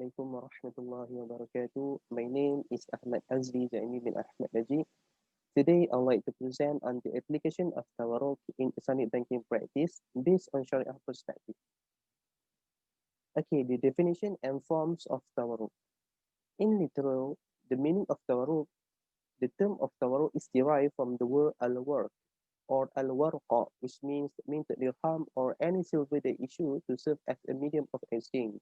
alaikum wa rahmatullahi wa barakatuh. My name is Ahmad Zaeemi bin Ahmad Najib. Today, I'd like to present on the application of Tawarruq in Islamic banking practice based on Shariah perspective. Okay, the definition and forms of Tawarruq. In literal, the meaning of Tawarruq, the term of Tawarruq is derived from the word al-warq or al-warqa, which means minted dirham or any silver they issue to serve as a medium of exchange.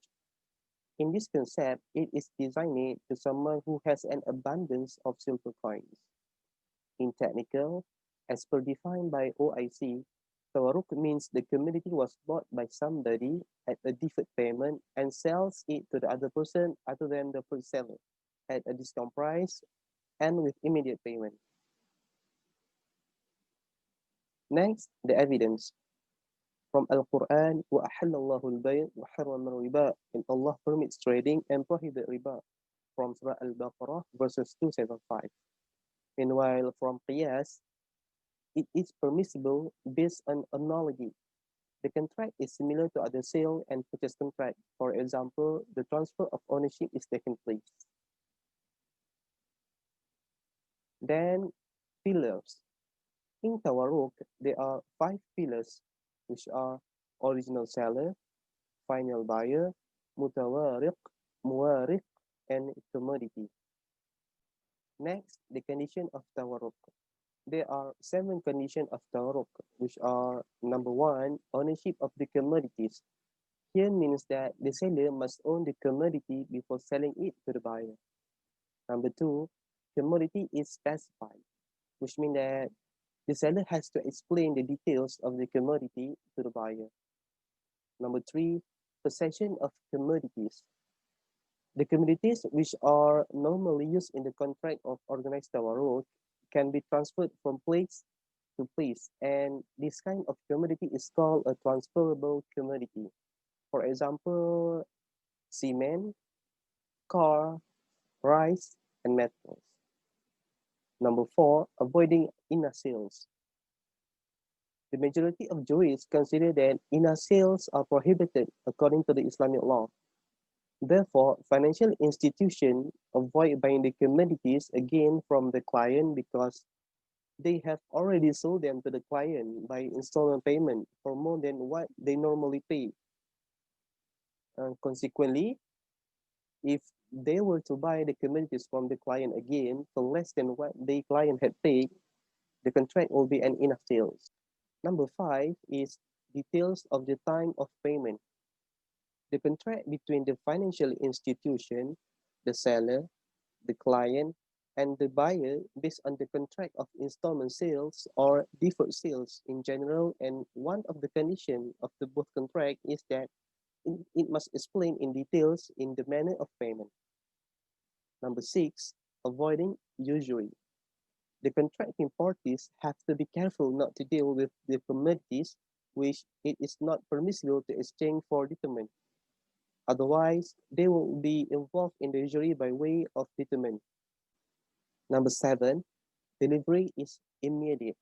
In this concept, it is designed to someone who has an abundance of silver coins. In technical, as per defined by OIC, Tawarruq means the commodity was bought by somebody at a deferred payment and sells it to the other person other than the first seller at a discount price and with immediate payment. Next, the evidence. From Al-Quran, وَأَحَلَّ اللَّهُ الْبَيْعَ وَحَرَّمَ الرِّبَا, and Allah permits trading and prohibit riba, from Surah Al-Baqarah, verses 275. Meanwhile, from Qiyas, it is permissible based on analogy. The contract is similar to other sale and purchase contract. For example, the transfer of ownership is taking place. Then, pillars. In Tawarruq, there are 5 pillars, which are original seller, final buyer, mutawarriq, muwarriq, and commodity. Next, the condition of Tawarruq. There are 7 conditions of Tawarruq, which are number 1, ownership of the commodities. Here means that the seller must own the commodity before selling it to the buyer. Number 2, commodity is specified, which means that the seller has to explain the details of the commodity to the buyer. Number 3, possession of commodities. The commodities which are normally used in the contract of organized Tawarruq can be transferred from place to place, and this kind of commodity is called a transferable commodity. For example, cement, car, rice, and metals. Number 4, avoiding inner sales. The majority of jurists consider that inner sales are prohibited according to the Islamic law. Therefore, financial institutions avoid buying the commodities again from the client because they have already sold them to the client by installment payment for more than what they normally pay. Consequently, if they were to buy the commodities from the client again for less than what the client had paid, the contract will be an inner sales. Number 5 is details of the time of payment. The contract between the financial institution, the seller, the client, and the buyer based on the contract of installment sales or deferred sales in general, and one of the conditions of the both contract is that it must explain in details in the manner of payment. Number 6, avoiding usury. The contracting parties have to be careful not to deal with the commodities which it is not permissible to exchange for determent. Otherwise, they will be involved in the usury by way of determent. Number 7, delivery is immediate.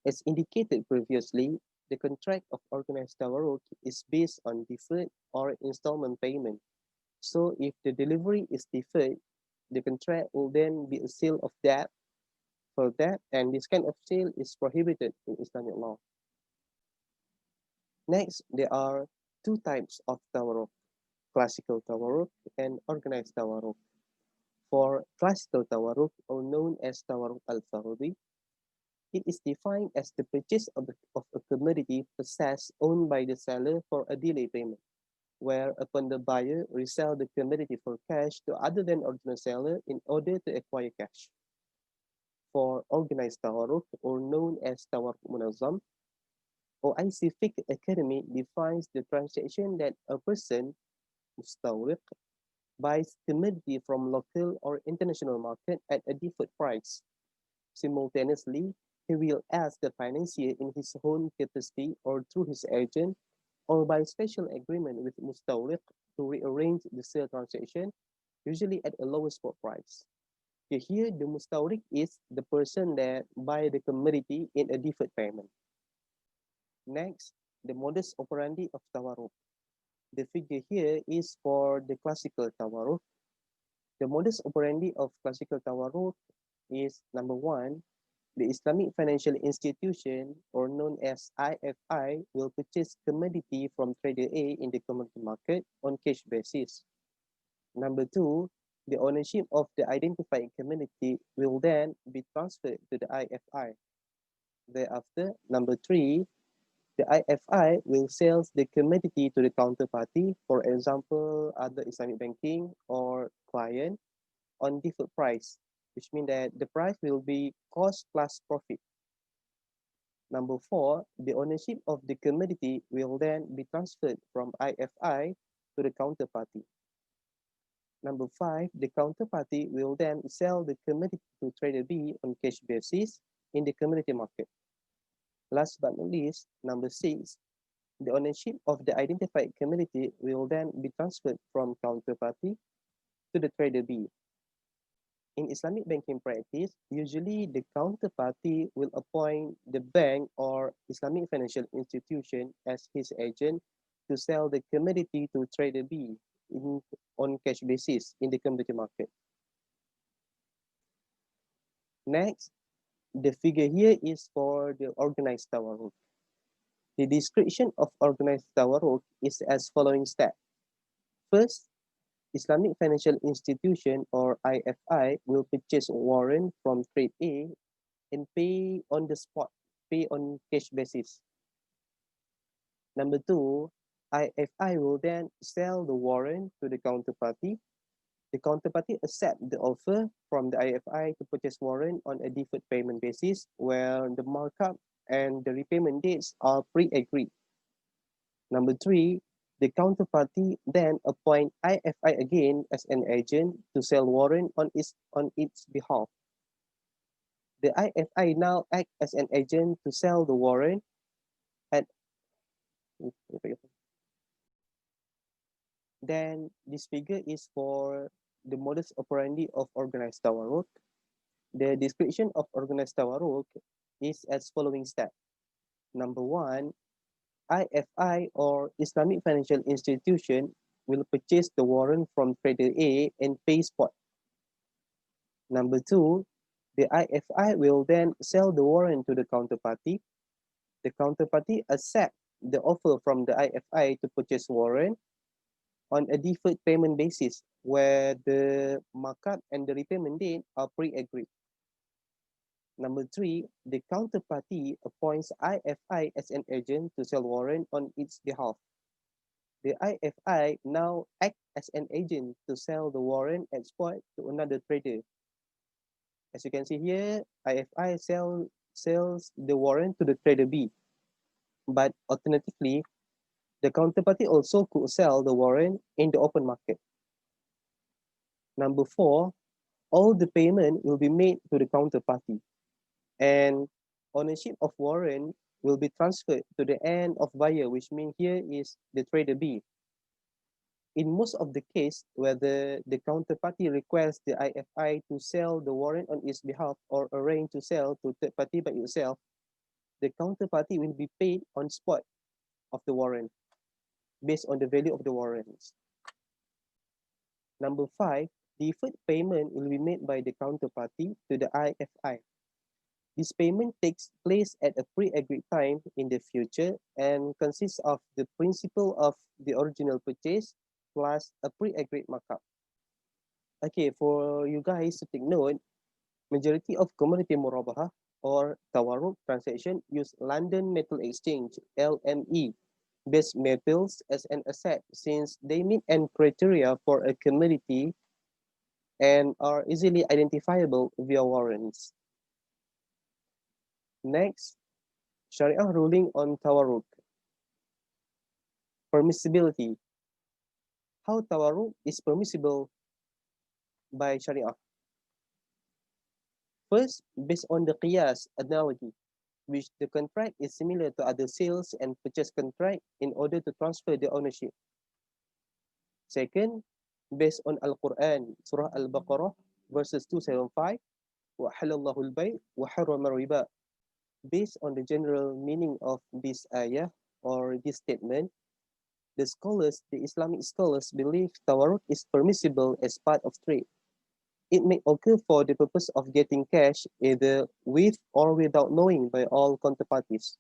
As indicated previously, the contract of organized Tawarruq is based on deferred or installment payment. So if the delivery is deferred, the contract will then be a sale of debt for that, and this kind of sale is prohibited in Islamic law. Next, there are 2 types of Tawarruq, classical Tawarruq and organized Tawarruq. For classical Tawarruq, or known as Tawarruq al-Farudi, it is defined as the purchase of a commodity possessed owned by the seller for a delay payment, where upon the buyer resell the commodity for cash to other than original seller in order to acquire cash. For organized Tawarruq, or known as Tawarruq Munazzam, OIC Fiqh Academy defines the transaction that a person, mustawriq, buys commodity from local or international market at a deferred price. Simultaneously, he will ask the financier in his own capacity or through his agent or by special agreement with mustawriq to rearrange the sale transaction, usually at a lower spot price. Here, the mustawriq is the person that buy the commodity in a deferred payment. Next, the modus operandi of Tawarruq. The figure here is for the classical tawarruk. The modus operandi of classical tawarruk is number one, the Islamic financial institution, or known as IFI, will purchase commodity from trader A in the commodity market on cash basis. Number two, the ownership of the identified commodity will then be transferred to the IFI. Thereafter, number three, the IFI will sell the commodity to the counterparty, for example, other Islamic banking or client, on deferred price, which means that the price will be cost plus profit. Number four, the ownership of the commodity will then be transferred from IFI to the counterparty. Number five, the counterparty will then sell the commodity to trader B on cash basis in the commodity market. Last but not least, number six, the ownership of the identified commodity will then be transferred from counterparty to the trader B. In Islamic banking practice, usually the counterparty will appoint the bank or Islamic financial institution as his agent to sell the commodity to trader B on cash basis in the commodity market. Next, the figure here is for the organized tawarruk. The description of organized tawarruk is as following step. First, Islamic financial institution or IFI will purchase warrant from trade A and pay on the spot, pay on cash basis. Number two, IFI will then sell the warrant to the counterparty. The counterparty accept the offer from the IFI to purchase warrant on a deferred payment basis where the markup and the repayment dates are pre-agreed. Number three, the counterparty then appoint IFI again as an agent to sell warrant on its behalf. The IFI now act as an agent to sell the warrant at then this figure is for the modus operandi of organized tawarruk. The description of organized tawarruk is as following step. Number one, IFI or Islamic financial institution will purchase the warrant from trader A and pay spot. Number two, the IFI will then sell the warrant to the counterparty. The counterparty accept the offer from the IFI to purchase warrant on a deferred payment basis where the markup and the repayment date are pre-agreed. Number three, the counterparty appoints IFI as an agent to sell warrant on its behalf. The IFI now act as an agent to sell the warrant at spot to another trader. As you can see here, IFI sells the warrant to the trader B. But alternatively, the counterparty also could sell the warrant in the open market. Number four, all the payment will be made to the counterparty, and ownership of warrant will be transferred to the end of buyer, which means here is the trader B. In most of the case, whether the counterparty requests the IFI to sell the warrant on its behalf or arrange to sell to third party by itself, the counterparty will be paid on spot of the warrant based on the value of the warrants. Number five, deferred payment will be made by the counterparty to the IFI. This payment takes place at a pre-agreed time in the future and consists of the principal of the original purchase plus a pre-agreed markup. Okay, for you guys to take note, majority of commodity murabahah or tawarruk transaction use London Metal Exchange (LME) based metals as an asset since they meet an criteria for a commodity and are easily identifiable via warrants. Next, Shariah ruling on tawarruk. Permissibility. How tawarruk is permissible by Shariah? First, based on the qiyas analogy, which the contract is similar to other sales and purchase contract in order to transfer the ownership. Second, based on Al-Quran, Surah Al-Baqarah, verses 275, وَحَلَّ اللَّهُ الْبَيْءَ وَحَرَّمَ الرِّبَا. Based on the general meaning of this ayah or this statement, The Islamic scholars believe tawarruk is permissible as part of trade. It may occur for the purpose of getting cash either with or without knowing by all counterparties.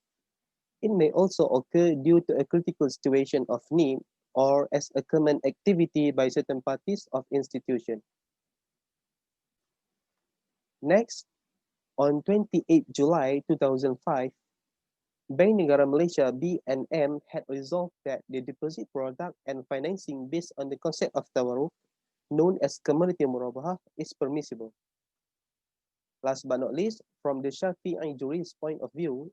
It may also occur due to a critical situation of need or as a common activity by certain parties of institution. Next, on 28 July 2005, Bank Negara Malaysia (BNM) had resolved that the deposit product and financing based on the concept of tawarruk, known as commodity murabahah, is permissible. Last but not least, from the Shafi'i jurist point of view,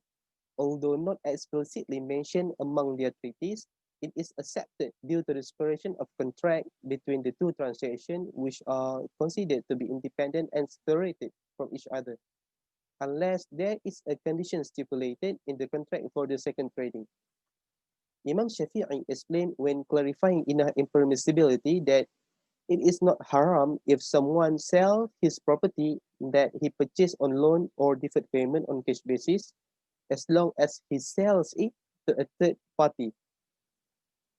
although not explicitly mentioned among their treaties, it is accepted due to the separation of contract between the two transactions which are considered to be independent and separated from each other, unless there is a condition stipulated in the contract for the second trading. Imam Shafi'i explained when clarifying inner impermissibility that it is not haram if someone sells his property that he purchased on loan or deferred payment on cash basis, as long as he sells it to a third party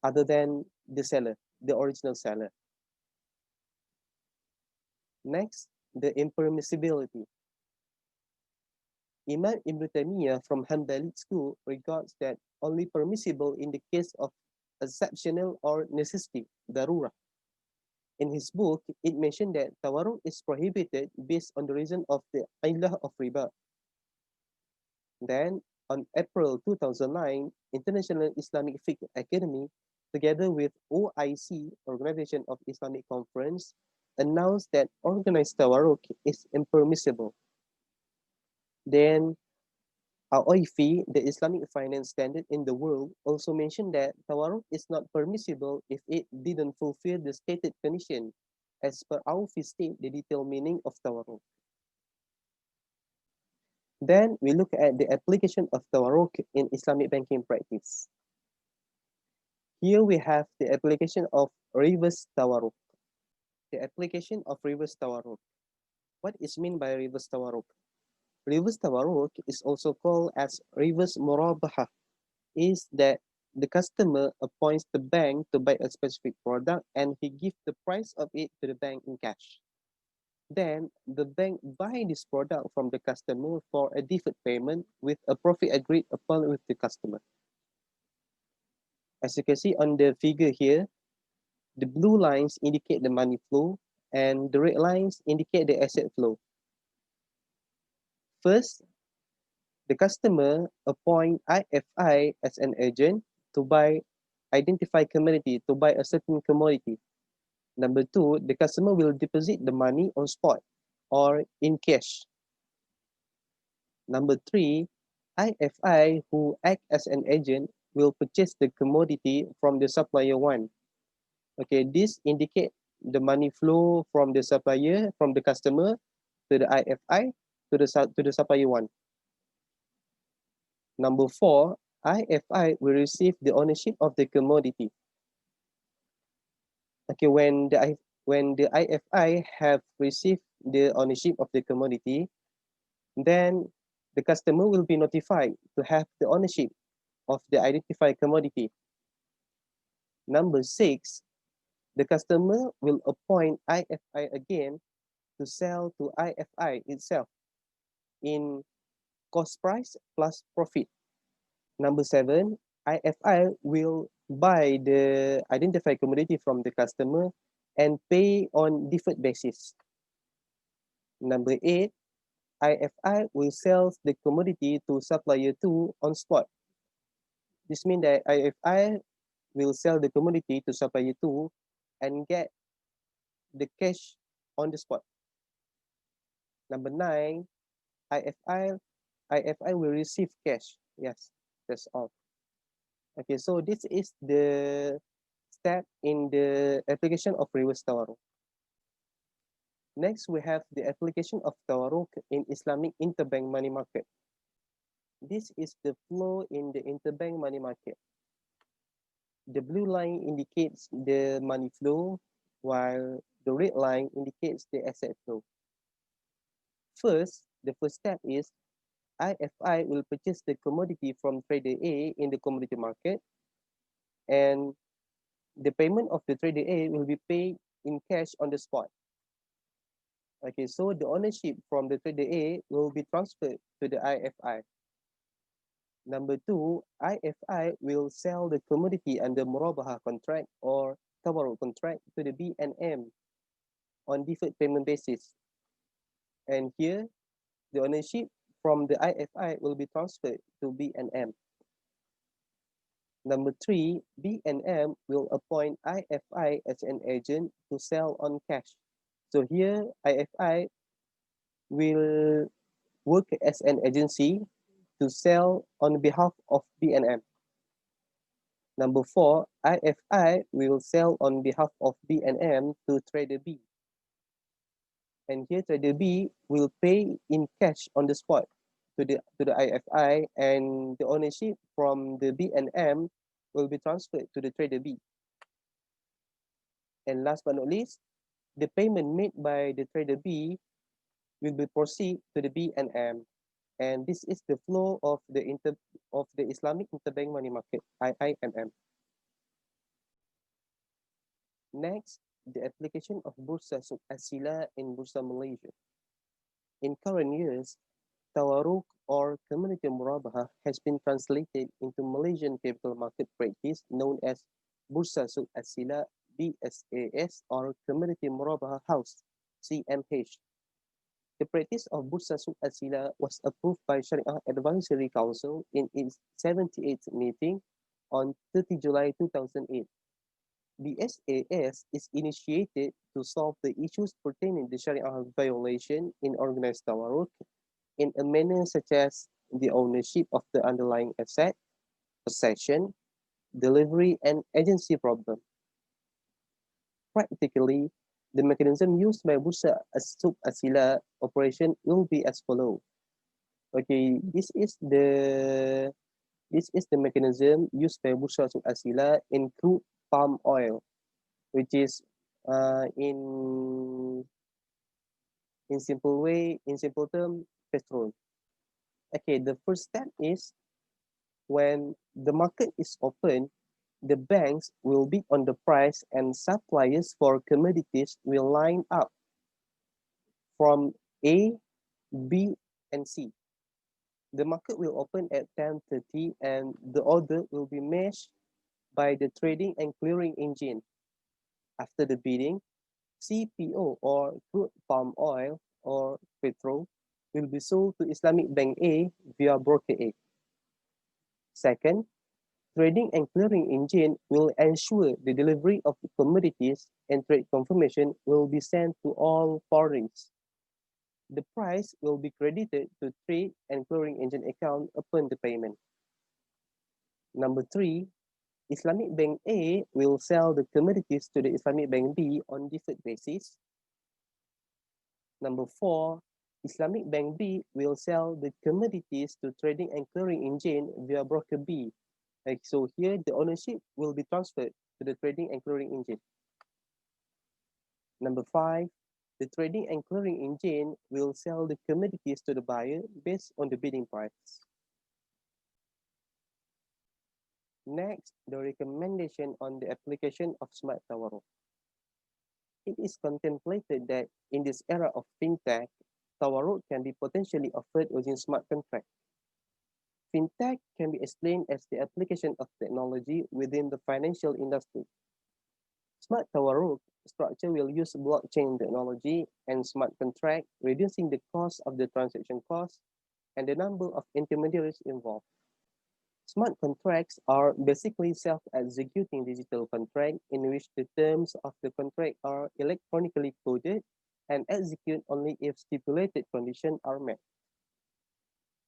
other than the seller, the original seller. Next, the impermissibility. Imam Ibn Taymiyyah from Hanbali school regards that only permissible in the case of exceptional or necessity, darura. In his book, it mentioned that tawarruk is prohibited based on the reason of the illah of riba. Then, on April 2009, International Islamic Fiqh Academy, together with OIC, Organization of Islamic Conference, announced that organized tawarruk is impermissible. Then, OIFI, the Islamic finance standard in the world, also mentioned that tawarruk is not permissible if it didn't fulfill the stated condition, as per OIFI state the detailed meaning of tawarruk. Then we look at the application of tawarruk in Islamic banking practice. Here we have the application of reverse tawarruk. The application of reverse tawarruk. What is meant by reverse tawarruk? Reverse tawarruk is also called as reverse murabahah, is that the customer appoints the bank to buy a specific product and he gives the price of it to the bank in cash. Then the bank buys this product from the customer for a deferred payment with a profit agreed upon with the customer. As you can see on the figure here, the blue lines indicate the money flow and the red lines indicate the asset flow. First, the customer appoint IFI as an agent to buy identify commodity, to buy a certain commodity. Number two, the customer will deposit the money on spot or in cash. Number three, IFI who act as an agent will purchase the commodity from the supplier one. Okay, this indicate the money flow from the supplier, from the customer to the IFI to the supplier one. Number four, IFI will receive the ownership of the commodity. Okay, when the IFI have received the ownership of the commodity, then the customer will be notified to have the ownership of the identified commodity. Number six, the customer will appoint IFI again to sell to IFI itself in cost price plus profit. Number seven, IFI will buy the identified commodity from the customer and pay on deferred basis. Number eight, IFI will sell the commodity to supplier two on spot. This means that IFI will sell the commodity to supplier two and get the cash on the spot. Number nine, IFI will receive cash. Yes, that's all. Okay, so this is the step in the application of reverse tawarruk. Next, we have the application of tawarruk in Islamic interbank money market. This is the flow in the interbank money market. The blue line indicates the money flow, while the red line indicates the asset flow. First, the first step is IFI will purchase the commodity from trader A in the commodity market, and the payment of the trader A will be paid in cash on the spot. Okay, so the ownership from the trader A will be transferred to the IFI. Number two, IFI will sell the commodity under Murabaha contract or Tawarruq contract to the B&M on deferred payment basis. And here, the ownership from the IFI will be transferred to B&M. Number three, B&M will appoint IFI as an agent to sell on cash. So here, IFI will work as an agency to sell on behalf of B&M. Number four, IFI will sell on behalf of B&M to trader B. And here trader B will pay in cash on the spot to the IFI, and the ownership from the B&M will be transferred to the trader B. And last but not least, the payment made by the trader B will be proceed to the B&M. And this is the flow of the Islamic interbank money market, IIMM. Next, the application of Bursa Suq Asila in Bursa Malaysia. In current years, Tawarruq or community murabaha has been translated into Malaysian capital market practice known as Bursa Suq Asila BSAS or Community Murabaha House CMH. The practice of Bursa Suq Asila was approved by Shariah Advisory Council in its 78th meeting on 30 July 2008. The SAS is initiated to solve the issues pertaining to Shariah violation in organized Tawarruq in a manner such as the ownership of the underlying asset, possession, delivery, and agency problem. Practically, the mechanism used by Bursa Suq Asila operation will be as follows. Okay, this is the mechanism used by Bursa Suq Asila in crude palm oil, which is in simple term, petrol. Okay, the first step is when the market is open, the banks will bid on the price and suppliers for commodities will line up from A, B, and C. The market will open at 10:30 and the order will be matched by the trading and clearing engine. After the bidding, CPO or crude palm oil or petrol will be sold to Islamic Bank A via broker A. Second, trading and clearing engine will ensure the delivery of the commodities and trade confirmation will be sent to all parties. The price will be credited to trade and clearing engine account upon the payment. Number three, Islamic Bank A will sell the commodities to the Islamic Bank B on deferred basis. Number four, Islamic Bank B will sell the commodities to trading and clearing engine via broker B. So here the ownership will be transferred to the trading and clearing engine. Number five, the trading and clearing engine will sell the commodities to the buyer based on the bidding price. Next, the recommendation on the application of smart Tawarruq. It is contemplated that in this era of fintech, Tawarruq can be potentially offered using smart contract. Fintech can be explained as the application of technology within the financial industry. Smart Tawarruq structure will use blockchain technology and smart contract, reducing the cost of the transaction cost and the number of intermediaries involved. Smart contracts are basically self-executing digital contract in which the terms of the contract are electronically coded and execute only if stipulated conditions are met.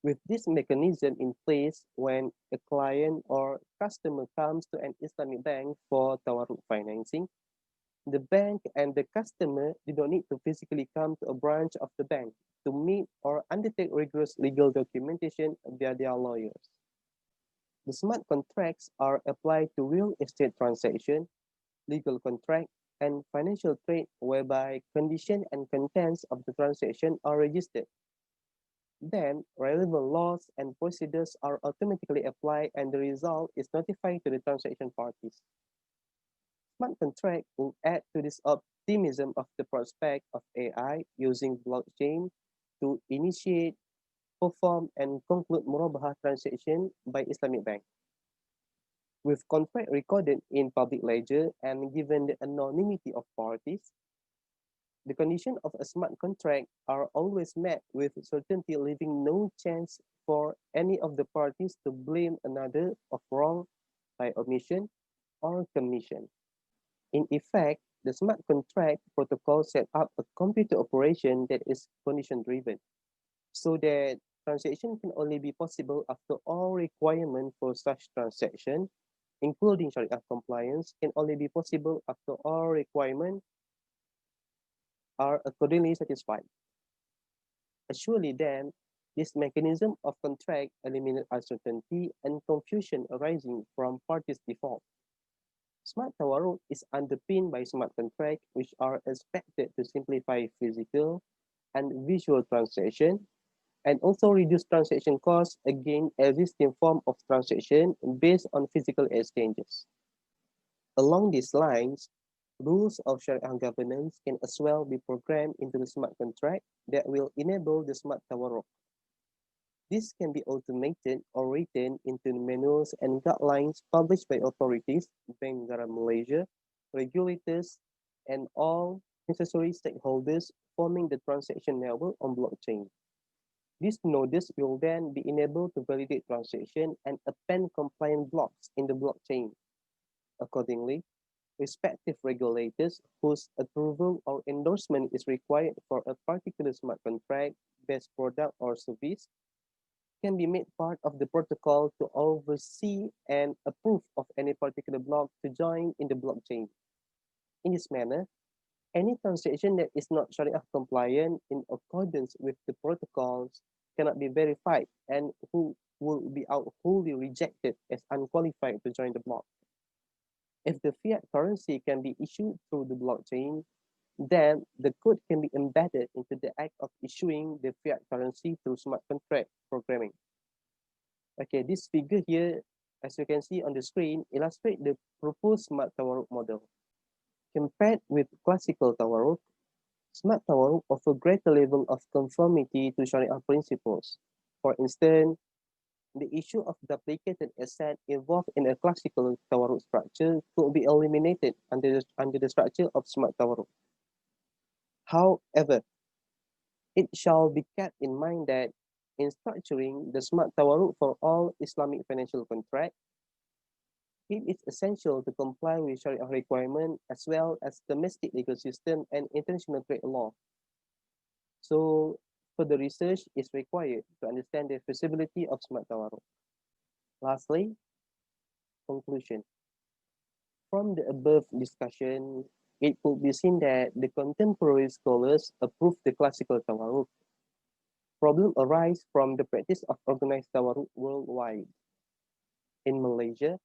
With this mechanism in place, when a client or customer comes to an Islamic bank for Tawarruq financing, the bank and the customer do not need to physically come to a branch of the bank to meet or undertake rigorous legal documentation via their lawyers. The smart contracts are applied to real estate transaction, legal contract, and financial trade whereby conditions and contents of the transaction are registered. Then, relevant laws and procedures are automatically applied and the result is notified to the transaction parties. Smart contract will add to this optimism of the prospect of AI using blockchain to initiate, perform, and conclude murabahah transaction by Islamic bank. With contract recorded in public ledger and given the anonymity of parties, the condition of a smart contract are always met with certainty, leaving no chance for any of the parties to blame another of wrong by omission or commission. In effect, the smart contract protocol set up a computer operation that is condition driven, so that transaction can only be possible after all requirements for such transaction, including Shariah compliance, can only be possible after all requirements are accordingly satisfied. Surely then, this mechanism of contract eliminates uncertainty and confusion arising from parties' default. Smart Tawarruq is underpinned by smart contracts, which are expected to simplify physical and visual transaction and also reduce transaction costs against existing form of transaction based on physical exchanges. Along these lines, rules of Shariah governance can as well be programmed into the smart contract that will enable the smart tawarruq. This can be automated or written into manuals and guidelines published by authorities, Bank Negara Malaysia, regulators, and all necessary stakeholders forming the transaction network on blockchain. These nodes will then be enabled to validate transaction and append compliant blocks in the blockchain. Accordingly, respective regulators whose approval or endorsement is required for a particular smart contract, based product, or service can be made part of the protocol to oversee and approve of any particular block to join in the blockchain. In this manner, any transaction that is not Sharia compliant in accordance with the protocols cannot be verified and who will be out wholly rejected as unqualified to join the block. If the fiat currency can be issued through the blockchain, then the code can be embedded into the act of issuing the fiat currency through smart contract programming. Okay, this figure here, as you can see on the screen, illustrate the proposed smart Tawarruq model. Compared with classical Tawarruq, smart Tawarruq offer greater level of conformity to Sharia principles. For instance, the issue of duplicated asset involved in a classical Tawarruq structure could be eliminated under the structure of smart Tawarruq. However, it shall be kept in mind that in structuring the smart Tawarruq for all Islamic financial contracts, it is essential to comply with Sharia requirement as well as domestic legal system and international trade law. So, further research is required to understand the feasibility of smart Tawarruq. Lastly, conclusion. From the above discussion, it could be seen that the contemporary scholars approve the classical Tawarruq. Problems arise from the practice of organized Tawarruq worldwide. In Malaysia,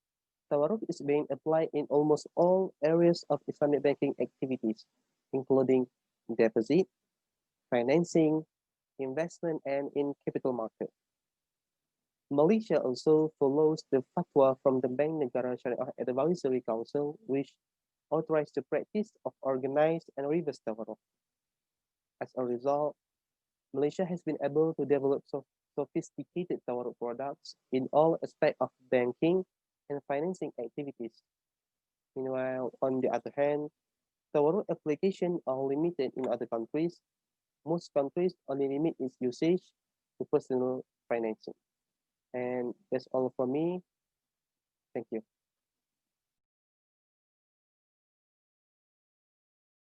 Tawarruq is being applied in almost all areas of Islamic banking activities, including deposit, financing, investment, and in capital market. Malaysia also follows the fatwa from the Bank Negara Syariah Advisory Council, which authorized the practice of organized and reverse Tawarruq. As a result, Malaysia has been able to develop sophisticated Tawarruq products in all aspects of banking and financing activities. Meanwhile, on the other hand, Tawarruq applications are limited in other countries. Most countries only limit its usage to personal financing. And that's all for me. Thank you.